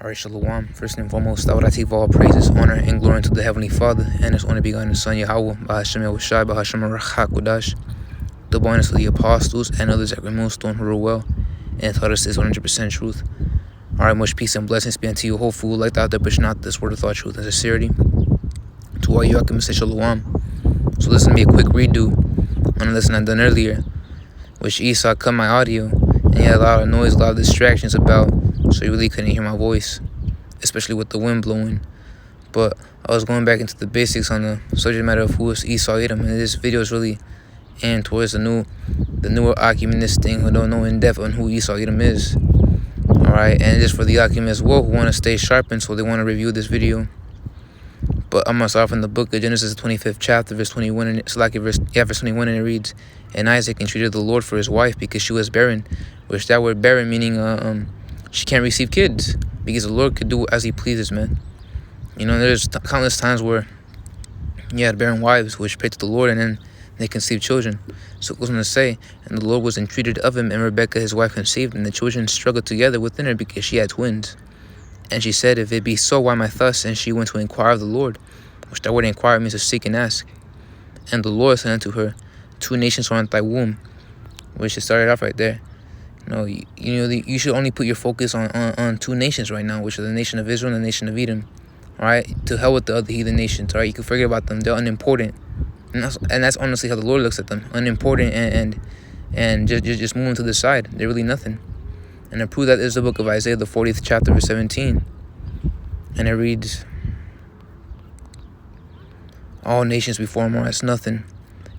Alright, Shalom. First and foremost, I would like to give all praises, honor, and glory unto the Heavenly Father and His only begotten Son, Yahweh, by Hashem Yahushai, by Hashem Kodash, the bonus of the apostles and others that remain stone who were well and taught us this 100% truth. Alright, much peace and blessings be unto you, whole food like out there, pushing out this word of thought, truth, and sincerity. To all you, I can say Shalom. So this is going to be a quick redo on a lesson I done earlier, which Esau cut my audio, and he had a lot of noise, a lot of distractions about, so you really couldn't hear my voice, especially with the wind blowing. But I was going back into the basics on the subject matter of who is Esau Edom, and this video is really aimed towards the newer occupantist thing who don't know in depth on who Esau Edom is. Alright, and just for the occupants as well who want to stay sharpened, so they want to review this video. But I'm going to start from the book of Genesis, the 25th chapter, verse 21, and it's like verse 21, and it reads, "And Isaac entreated the Lord for his wife because she was barren," which that word barren meaning she can't receive kids, because the Lord could do as he pleases, man. You know, there's countless times where he had barren wives which prayed to the Lord and then they conceived children. So it goes on to say, "And the Lord was entreated of him, and Rebekah his wife conceived, and the children struggled together within her because she had twins. And she said, If it be so, why am I thus? And she went to inquire of the Lord," which that word inquire means to seek and ask. "And the Lord said unto her, Two nations are in thy womb," which it started off right there. You should only put your focus on two nations right now, which are the nation of Israel and the nation of Edom. All right, to hell with the other heathen nations. All right, you can forget about them; they're unimportant, and that's honestly how the Lord looks at them: unimportant and just moving to the side. They're really nothing. And to prove that is the book of Isaiah, the 40th chapter, verse 17, and it reads, "All nations before him are as nothing,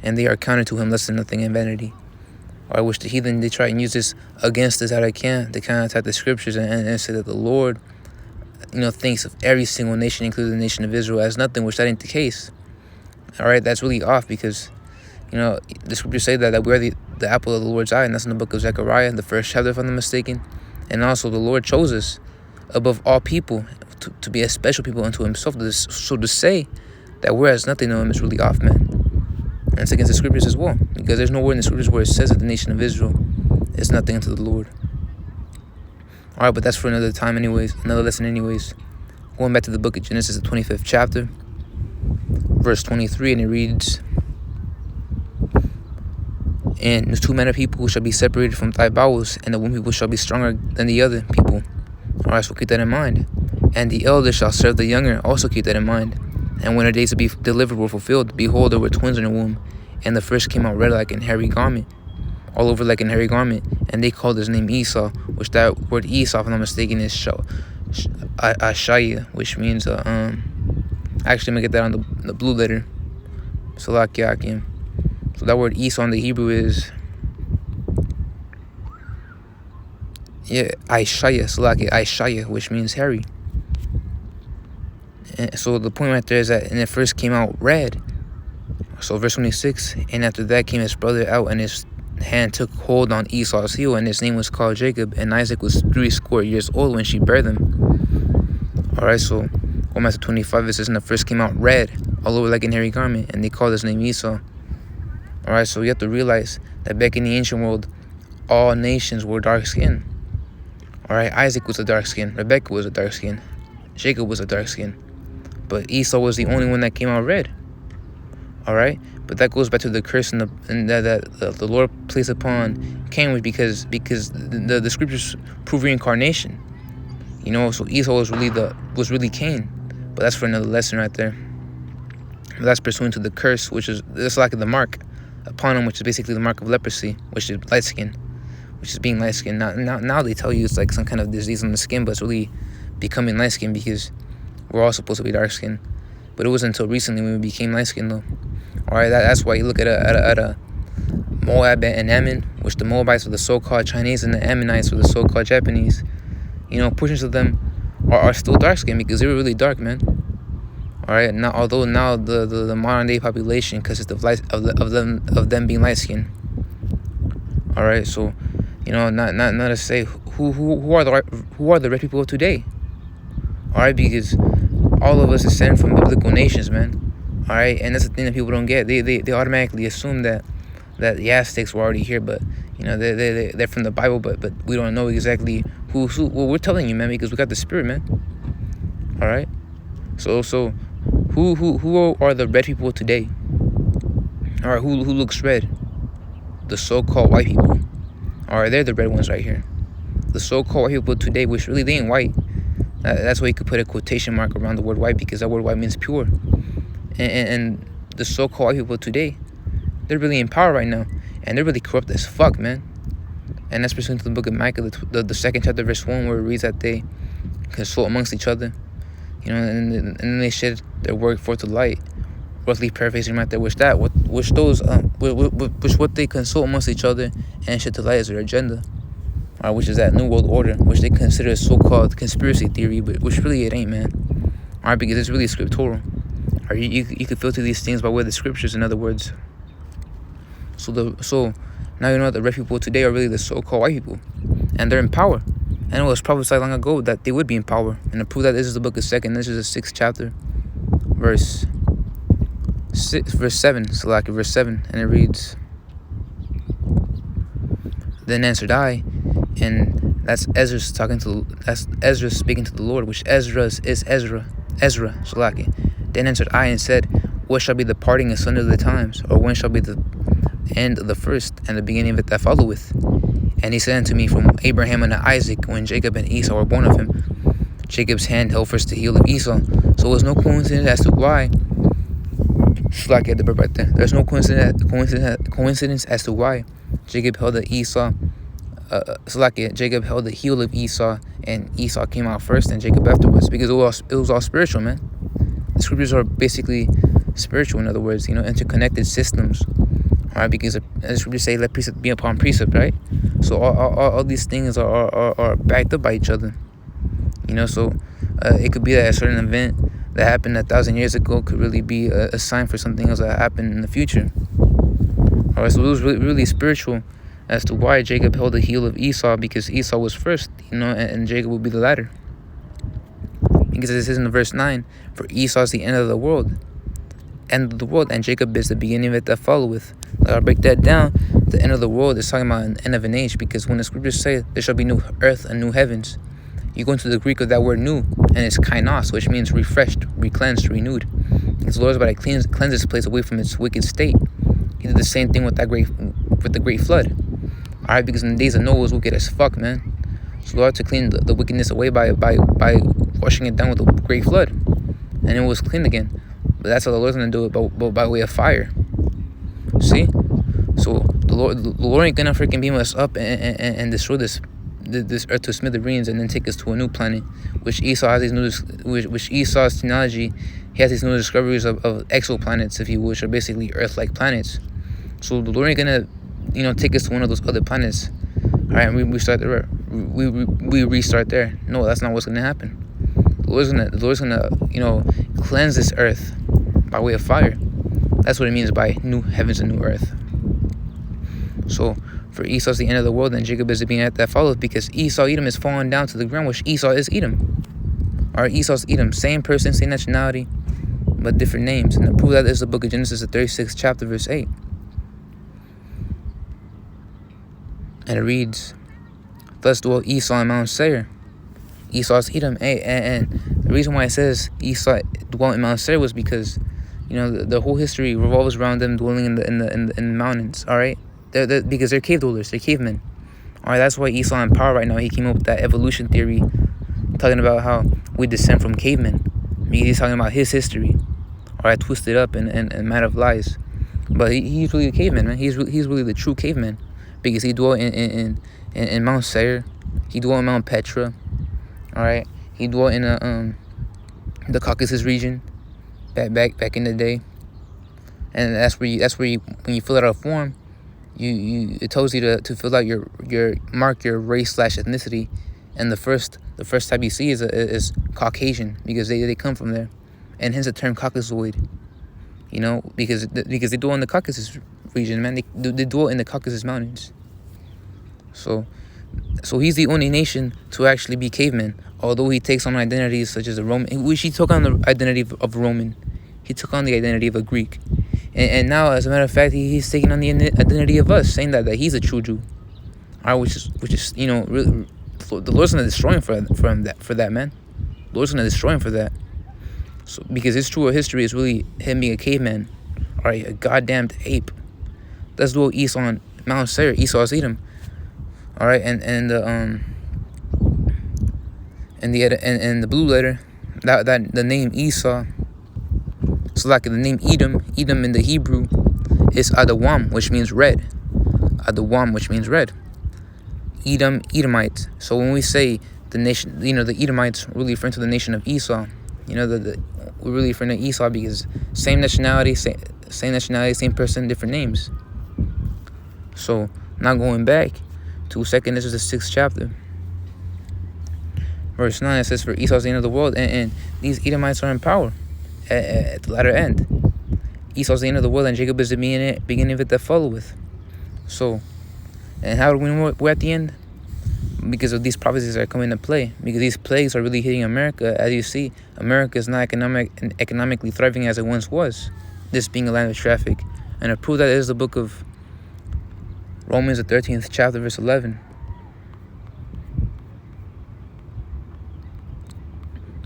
and they are counted to him less than nothing in vanity." Or which the heathen, they try and use this against us how they can. They kind of attack the scriptures and say that the Lord, thinks of every single nation, including the nation of Israel, as nothing, which that ain't the case. All right, that's really off because, the scriptures say that we are the apple of the Lord's eye, and that's in the book of Zechariah, the first chapter, if I'm not mistaken. And also the Lord chose us above all people to be a special people unto himself. So to say that we're as nothing to him is really off, man. And it's against the scriptures as well, because there's nowhere in the scriptures where it says that the nation of Israel is nothing unto the Lord. All right, but that's for another time anyways, another lesson anyways. Going back to the book of Genesis, the 25th chapter, verse 23, and it reads, "And the two manner of people shall be separated from thy bowels, and the one people shall be stronger than the other people." All right, so keep that in mind. "And the elder shall serve the younger," also keep that in mind. "And when her days to be delivered were fulfilled, behold, there were twins in her womb. And the first came out red like an hairy garment, all over like an hairy garment. And they called his name Esau," which that word Esau, if I'm not mistaken, is Ashaya, which means, actually, let me get that on the blue letter. Salakiakim. So that word Esau in the Hebrew is, Aishaya, which means hairy. And so the point right there is that, and it first came out red. So verse 26, "And after that came his brother out, and his hand took hold on Esau's heel, and his name was called Jacob. And Isaac was 60 years old when she bare them." All right, so going back to 25, it says, "And the first came out red, all over like an hairy garment, and they called his name Esau." All right, so you have to realize that back in the ancient world, all nations were dark skinned. All right, Isaac was a dark skin, Rebekah was a dark skin, Jacob was a dark skin, but Esau was the only one that came out red. All right, but that goes back to the curse that the Lord placed upon Cain, because the scriptures prove reincarnation. So Esau was really Cain, but that's for another lesson right there. But that's pursuant to the curse, which is it's like the mark upon him, which is basically the mark of leprosy, which is light skin, which is being light skin. Now they tell you it's like some kind of disease on the skin, but it's really becoming light skin because we're all supposed to be dark skin. But it wasn't until recently when we became light skin, though. All right, that's why you look at a Moab and Ammon, which the Moabites were the so-called Chinese and the Ammonites were the so-called Japanese. Portions of them are still dark skinned because they were really dark, man. All right, although now the modern day population consists of them being light skinned. All right, so not to say who are the red people of today. All right, because all of us descend from biblical nations, man. All right, and that's the thing that people don't get. They automatically assume that the Aztecs were already here, but they're from the Bible, but we don't know exactly Well, we're telling you, man, because we got the spirit, man. All right. So who are the red people today? All right. Who looks red? The so-called white people. All right, they're the red ones right here. The so-called white people today, which really they ain't white. That's why you could put a quotation mark around the word white, because that word white means pure. And the so-called white people today, they're really in power right now, and they're really corrupt as fuck, man. And that's pursuant to the book of Micah, the second chapter, verse 1, where it reads that they consult amongst each other, you know, and then they shed their work forth to light. Roughly paraphrasing right there, which what they consult amongst each other and shed to light as their agenda, which is that new world order, which they consider a so-called conspiracy theory, but which really it ain't, man. All right, because it's really scriptural. Or you could filter these things by way of the scriptures, in other words. So now you know that the red people today are really the so-called white people, and they're in power. And it was prophesied long ago that they would be in power. And to prove that, this is the book of 2nd. This is the 6th chapter, verse 7. So like verse 7, and it reads, "Then answered I," and that's Ezra speaking to the Lord, which Ezra is Ezra. So like, "Then answered I and said, what shall be the parting asunder of the times, or when shall be the end of the first, and the beginning of it that followeth? And he said unto me, from Abraham unto Isaac, when Jacob and Esau were born of him, Jacob's hand held first the heel of Esau." So it was no coincidence as to why. Like at the bird right there. There's no coincidence as to why Jacob held the Esau. Jacob held the heel of Esau, and Esau came out first, and Jacob afterwards, because it was all spiritual, man. The scriptures are basically spiritual, in other words, you know, interconnected systems. All right, because the scriptures say, "Let precept be upon precept," right? So all these things are backed up by each other. You know, so it could be that a certain event that happened 1,000 years ago could really be a sign for something else that happened in the future. All right, so it was really spiritual as to why Jacob held the heel of Esau, because Esau was first, you know, and Jacob would be the latter. Because it says in verse 9, "For Esau is the end of the world, and Jacob is the beginning of it that followeth." I'll break that down. The end of the world is talking about an end of an age, because when the scriptures say there shall be new earth and new heavens, you go into the Greek of that word new, and it's kainos, which means refreshed, recleansed, renewed. Because the Lord is about to cleanse this place away from its wicked state. He did the same thing with the great flood. All right, because in the days of Noah, it was wicked as fuck, man. So the Lord had to clean the wickedness away by washing it down with a great flood, and it was clean again. But that's how the Lord's gonna do it, by way of fire. See, so the Lord ain't gonna freaking beam us up and destroy this earth to smithereens and then take us to a new planet, which Esau has which Esau's technology, he has these new discoveries of exoplanets, if you will, which are basically Earth-like planets. So the Lord ain't gonna, you know, take us to one of those other planets. All right, and we start there. We restart there. No, that's not what's gonna happen. The Lord's gonna, you know, cleanse this earth by way of fire. That's what it means by new heavens and new earth. So for Esau's the end of the world, and Jacob is the beginning that followeth, because Edom is falling down to the ground, which Esau is Edom. Or Esau's Edom, same person, same nationality, but different names. And to prove that is the book of Genesis, the 36th chapter, verse 8. And it reads, "Thus dwelt Esau in Mount Seir." Esau's Edom. And the reason why it says Esau dwelt in Mount Seir was because, you know, the whole history revolves around them dwelling in the mountains. All right, because they're cave dwellers, they're cavemen. All right, that's why Esau in power right now. He came up with that evolution theory, talking about how we descend from cavemen. He's talking about his history. All right, twisted up and mad of lies. But he's really a caveman, man. He's really the true caveman, because he dwelt in Mount Seir. He dwelt in Mount Petra. All right, he dwelt in the Caucasus region back in the day. And that's where you when you fill out a form, it tells you to fill out your mark your race / ethnicity, and the first type you see is Caucasian, because they come from there, and hence the term Caucasoid. You know, because they dwell in the Caucasus region, man. They dwell in the Caucasus Mountains. So he's the only nation to actually be cavemen, although he takes on identities such as a Roman, which he took on the identity of Roman. He took on the identity of a Greek. And now, as a matter of fact, he's taking on the identity of us, saying that he's a true Jew. All right, which is you know, The Lord's gonna destroy him for that, man. The Lord's gonna destroy him for that. So because his true history is really him being a caveman, all right, a goddamned ape. That's the little Esau on Mount Seir. Esau's Edom, all right, and the blue letter, that the name Esau. So like the name Edom in the Hebrew is Adawam, which means red. Adawam, which means red. Edom, Edomite. So when we say the nation, the Edomites, we're really referring to the nation of Esau. We're really referring to Esau because same nationality, same person, different names. So now going back to 2nd, this is the 6th chapter. Verse 9, it says, for Esau's the end of the world, and these Edomites are in power at the latter end. Esau's the end of the world, and Jacob is the beginning of it that followeth. So, and how do we know we're at the end? Because of these prophecies that are coming into play. Because these plagues are really hitting America. As you see, America is not economically thriving as it once was. This being a land of traffic. And to prove that is the book of Romans, the 13th chapter, verse 11.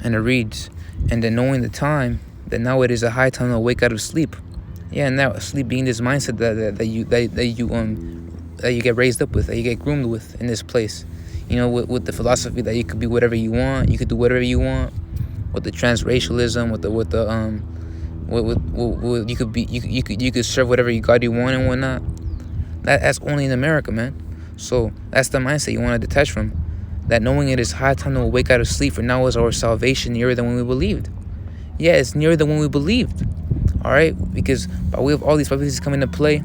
And it reads, and then knowing the time, that now it is a high time to wake out of sleep. Yeah, and now sleep being this mindset that you get raised up with, that you get groomed with in this place. With the philosophy that you could be whatever you want, you could do whatever you want, with the transracialism, you could serve whatever God you want and whatnot. That's only in America, man. So that's the mindset you want to detach from. That knowing it is high time to wake out of sleep, for now is our salvation nearer than when we believed. Yeah, it's nearer than when we believed. All right, because by way of all these prophecies coming into play,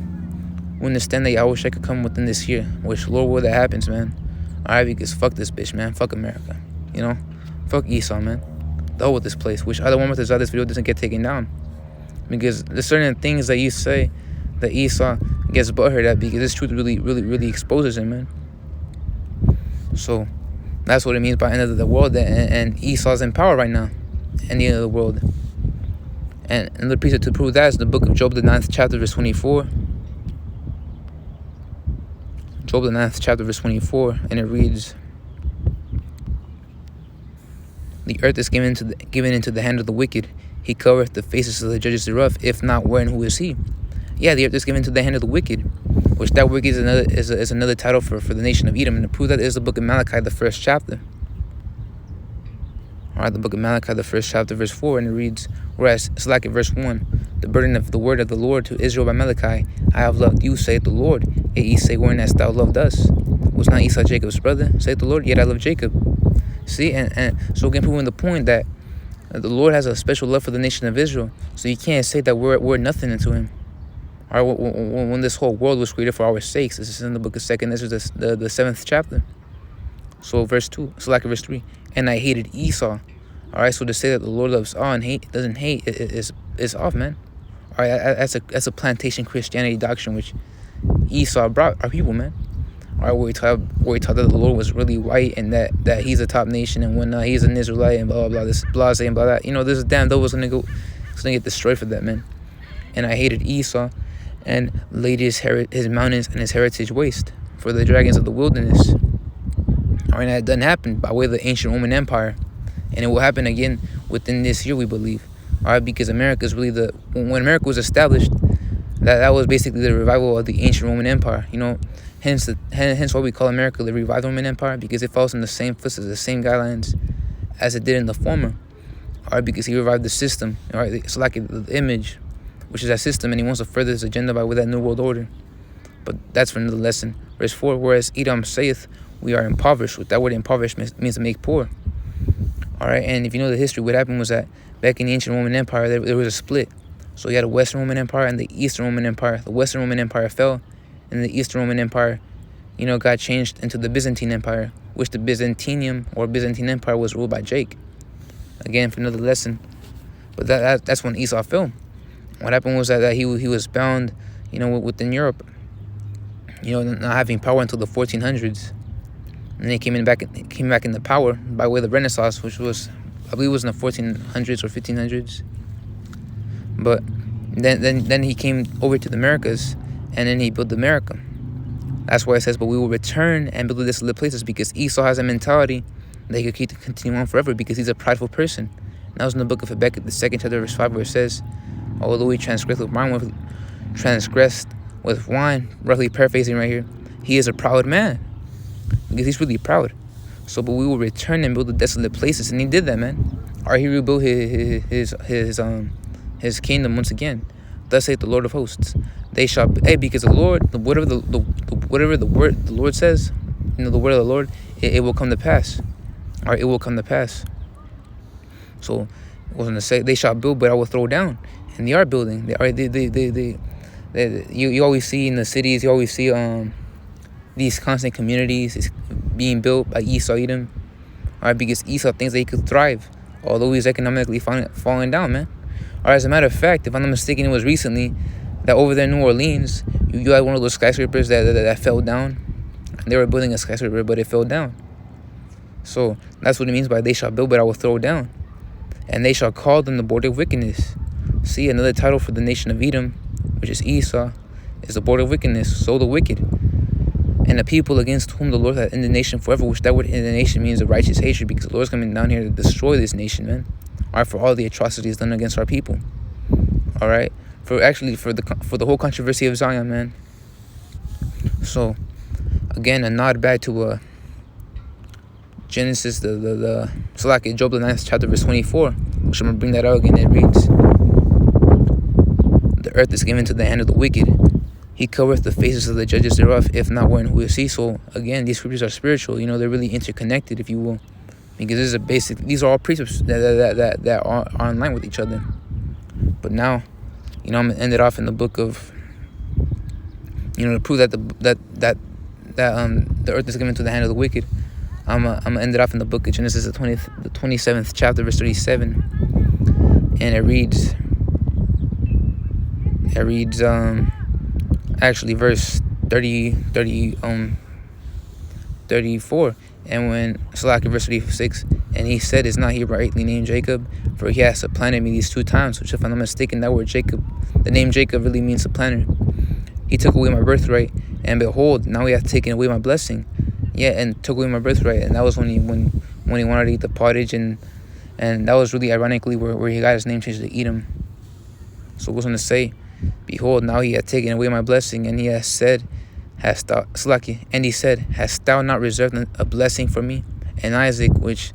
we understand that Yahweh could come within this year, which Lord will that happens, man. All right, because fuck this bitch, man. Fuck America, fuck Esau, man. The hell with this place. Which other one with this video doesn't get taken down, because there's certain things that you say that Esau gets butthurt at, because this truth really exposes him, man. So that's what it means by end of the world, and Esau's in power right now, and the end of the world. And another piece to prove that is the book of Job, the 9th chapter, verse 24. Job, the 9th chapter, verse 24, and it reads, the earth is given into the hand of the wicked. He covereth the faces of the judges thereof. If not, wherein who is he? Yeah, the earth is given into the hand of the wicked, which that wicked is another title for the nation of Edom. And to prove that is the book of Malachi, the 1st chapter. All right, the book of Malachi, the 1st chapter, verse 4, and it reads, whereas, it's like in verse 1, the burden of the word of the Lord to Israel by Malachi, I have loved you, saith the Lord. Yet ye say, wherein hast thou loved us? Was not Esau Jacob's brother, saith the Lord? Yet I love Jacob. See, and so again, proving the point that the Lord has a special love for the nation of Israel. So you can't say that we're nothing into him. All right, when this whole world was created for our sakes, this is in the book of 2nd, this is the 7th chapter. So verse 2, so like verse 3, and I hated Esau. All right, so to say that the Lord loves all and doesn't hate is off, man. All right, that's a plantation Christianity doctrine which Esau brought our people, man. All right, where he taught that the Lord was really white and that he's a top nation and whatnot, he's an Israelite and blah blah blah, this blase and blah that. This damn devil was gonna get destroyed for that, man. And I hated Esau, and laid his mountains and his heritage waste for the dragons of the wilderness. All right, that doesn't happen by way of the ancient Roman Empire, and it will happen again within this year, we believe. All right, because America is really when America was established, that was basically the revival of the ancient Roman Empire. Hence why we call America the revived Roman Empire, because it follows in the same footsteps, the same guidelines as it did in the former. All right, because he revived the system. All right, it's like the image, which is that system, and he wants to further his agenda by with that new world order. But that's for another lesson. Verse 4, whereas Edom saith, we are impoverished. With that word impoverished means to make poor. All right, and if you know the history, what happened was that back in the ancient Roman Empire, there was a split. So you had a Western Roman Empire and the Eastern Roman Empire. The Western Roman Empire fell, and the Eastern Roman Empire, got changed into the Byzantine Empire, which the Byzantium or Byzantine Empire was ruled by Jake. Again, for another lesson. But that's when Esau fell. What happened was that he was bound, within Europe, not having power until the 1400s. And he came back into power by way of the Renaissance, which was, I believe, it was in the 1400s or 1500s. But then he came over to the Americas, and then he built America. That's why it says, but we will return and build the desolate places, because Esau has a mentality that he could continue on forever because he's a prideful person. And that was in the book of Habakkuk, the 2nd chapter, verse 5, where it says, although he transgressed with wine, roughly paraphrasing right here, he is a proud man, because he's really proud. So, but we will return and build the desolate places, and he did that, man. Or he rebuilt his kingdom once again. Thus saith the Lord of hosts, they shall because the Lord, whatever the word the Lord says, the word of the Lord, it will come to pass. Or it will come to pass. So I was gonna say, they shall build, but I will throw down. And they are building. You always see in the cities, you always see these constant communities being built by Esau, Edom. Alright, because Esau thinks that he could thrive, although he's economically falling down, man. Alright, as a matter of fact, if I'm not mistaken, it was recently that over there in New Orleans, you had one of those skyscrapers that fell down. They were building a skyscraper, but it fell down. So that's what it means by they shall build, but I will throw down. And they shall call them the border of wickedness. See, another title for the nation of Edom, which is Esau, is the border of wickedness, so the wicked. And the people against whom the Lord hath indignation forever, which that word indignation means a righteous hatred, because the Lord's coming down here to destroy this nation, man. Alright, for all the atrocities done against our people. Alright, for the whole controversy of Zion, man. So, again, a nod back to Genesis, Job, the 9th chapter, verse 24, which I'm going to bring that out again. It reads, the earth is given to the hand of the wicked. He covereth the faces of the judges thereof, if not one who is he. So, again, these scriptures are spiritual. They're really interconnected, if you will. Because these are all precepts that are in line with each other. But now, I'm going to end it off in the book of, to prove that the earth is given to the hand of the wicked. I'm gonna end it off in the book of Genesis, the 27th chapter, verse 37, and it reads actually verse 34, and when verse 36, and he said, is not he rightly named Jacob, for he has supplanted me these 2 times, which, if I'm not mistaken, that word Jacob, the name Jacob, really means supplanter. He took away my birthright, and behold, now he hath taken away my blessing. Yeah, and took away my birthright, and that was when he wanted to eat the pottage, and that was really ironically where he got his name changed to Edom. So it was going to say, behold, now he hath taken away my blessing, and he has said, hast thou not reserved a blessing for me? And Isaac, which,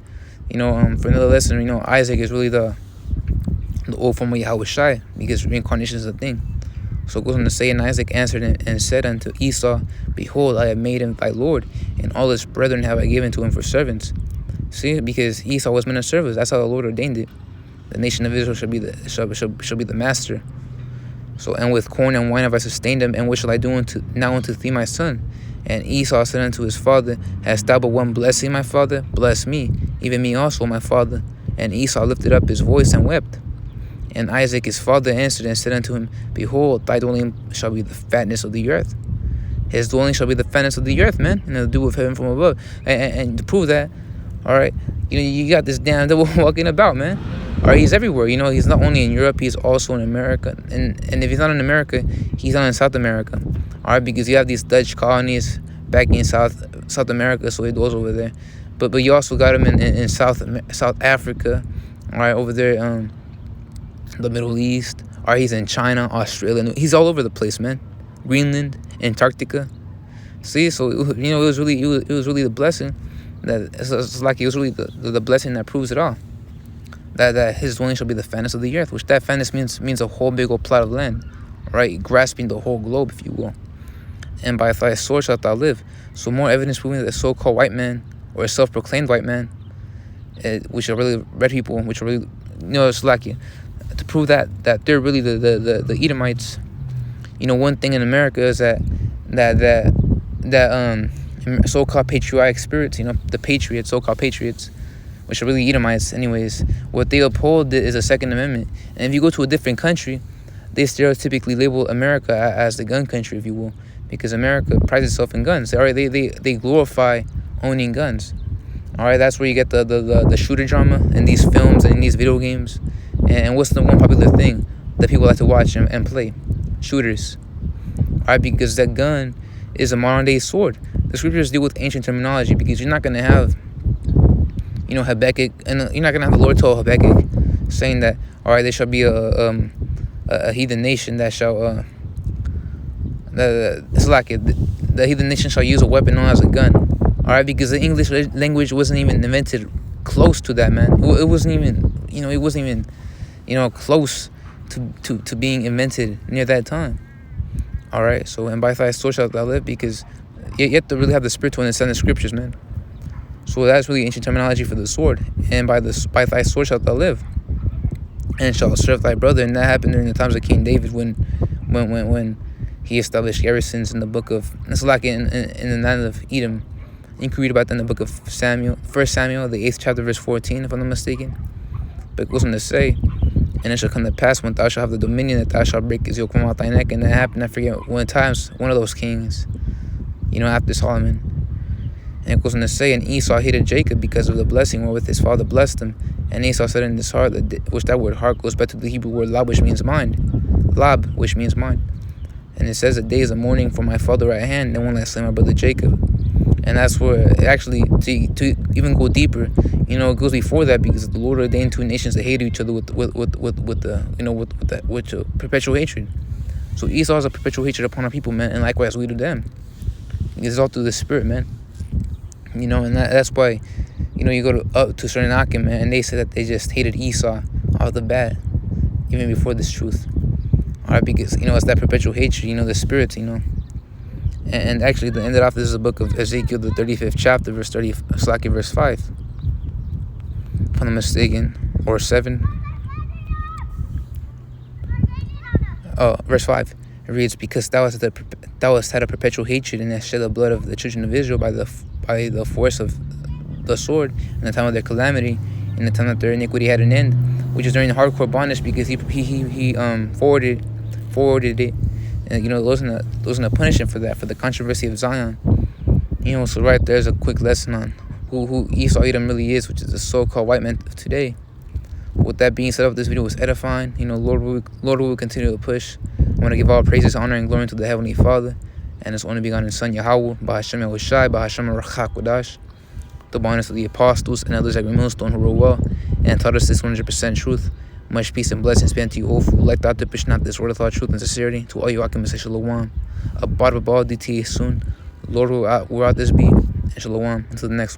for another lesson, Isaac is really the old form of Yahushua, because reincarnation is a thing. So it goes on to say, and Isaac answered and said unto Esau, behold, I have made him thy lord, and all his brethren have I given to him for servants. See, because Esau was meant to serve us. That's how the Lord ordained it. The nation of Israel shall be the master. So, and with corn and wine have I sustained them, and what shall I do unto thee, my son? And Esau said unto his father, hast thou but one blessing, my father? Bless me, even me also, my father. And Esau lifted up his voice and wept. And Isaac his father answered and said unto him, behold, thy dwelling shall be the fatness of the earth. His dwelling shall be the fatness of the earth, man, and the dew of heaven from above. And to prove that, all right, you got this damn devil walking about, man. All right, he's everywhere. He's not only in Europe, he's also in America. And if he's not in America, he's not in South America. All right, because you have these Dutch colonies back in South America, so he goes over there. But you also got him in South Africa, all right, over there, the Middle East. Or he's in China, Australia. He's all over the place, man. Greenland, Antarctica. See, so it was really the blessing it was really the blessing that proves it all. That his dwelling shall be the fatness of the earth, which that fatness means a whole big old plot of land, right? Grasping the whole globe, if you will. And by thy sword shalt thou live. So more evidence proving that the so-called white man, or a self-proclaimed white man, which are really red people, which are really it's to prove that they're really the Edomites. One thing in America is that so-called patriotic spirits, the patriots, so-called patriots, which are really Edomites anyways, what they uphold is a Second Amendment. And if you go to a different country, they stereotypically label America as the gun country, if you will, because America prides itself in guns. All right, they glorify owning guns. All right, that's where you get the shooter drama in these films and in these video games. And what's the one popular thing that people like to watch and play? Shooters. All right, because that gun is a modern day sword. The scriptures deal with ancient terminology because you're not going to have, Habakkuk, and you're not going to have the Lord tell Habakkuk saying that, all right, there shall be a heathen nation that shall, the heathen nation shall use a weapon known as a gun. All right, because the English language wasn't even invented close to that, man. It wasn't even, close to being invented near that time. All right, so and by thy sword shalt thou live, because you have to really have the spirit to understand the scriptures, man. So that's really ancient terminology for the sword. And by thy sword shalt thou live, and shalt serve thy brother. And that happened during the times of King David when he established garrisons in the book of, it's like in the land of Edom. You can read about that in the book of Samuel, 1 Samuel, the 8th chapter, verse 14, if I'm not mistaken. But it goes on to say, and it shall come to pass when thou shalt have the dominion that thou shalt break his yoke from out thy neck. And that happened, I forget one of those kings, after Solomon. And it goes on to say, and Esau hated Jacob because of the blessing wherewith his father blessed him. And Esau said in his heart, which that word heart goes back to the Hebrew word lab, which means mind. Lab, which means mind. And it says, the days of mourning for my father at hand, then will I slay my brother Jacob. And that's where actually, to even go deeper, it goes before that, because the Lord ordained two nations to hate each other with perpetual hatred. So Esau has a perpetual hatred upon our people, man, and likewise we do them. It's all through the spirit, man. And that's why, you go to certain Akim, man, and they say that they just hated Esau off the bat, even before this truth. All right, because it's that perpetual hatred, the spirits, And actually, the end of this is a book of Ezekiel, the 35th chapter, verse 5, if I'm not mistaken, or 7. Oh, verse 5. It reads, because thou hast had a perpetual hatred, and hast shed the blood of the children of Israel by the force of the sword in the time of their calamity, in the time that their iniquity had an end, which is during the hardcore bondage, because he forwarded it. And those in the punishment for that, for the controversy of Zion. So right there's a quick lesson on who Esau Edom really is, which is the so-called white man of today. With that being said, this video was edifying. Lord will continue to push. I want to give all praises, honor, and glory to the Heavenly Father and His only begotten Son Yahweh, Bahashem Yahushai, Bahashem Rachakodash, the bonus of the apostles and others like Millstone who wrote well and taught us this 100% truth. Much peace and blessings be unto you all who like that to push not this word of thought, truth, and sincerity. To all you Akim say Shalom. Abad Babal DTA soon. Lord will out this be. And Shalom. Until the next one.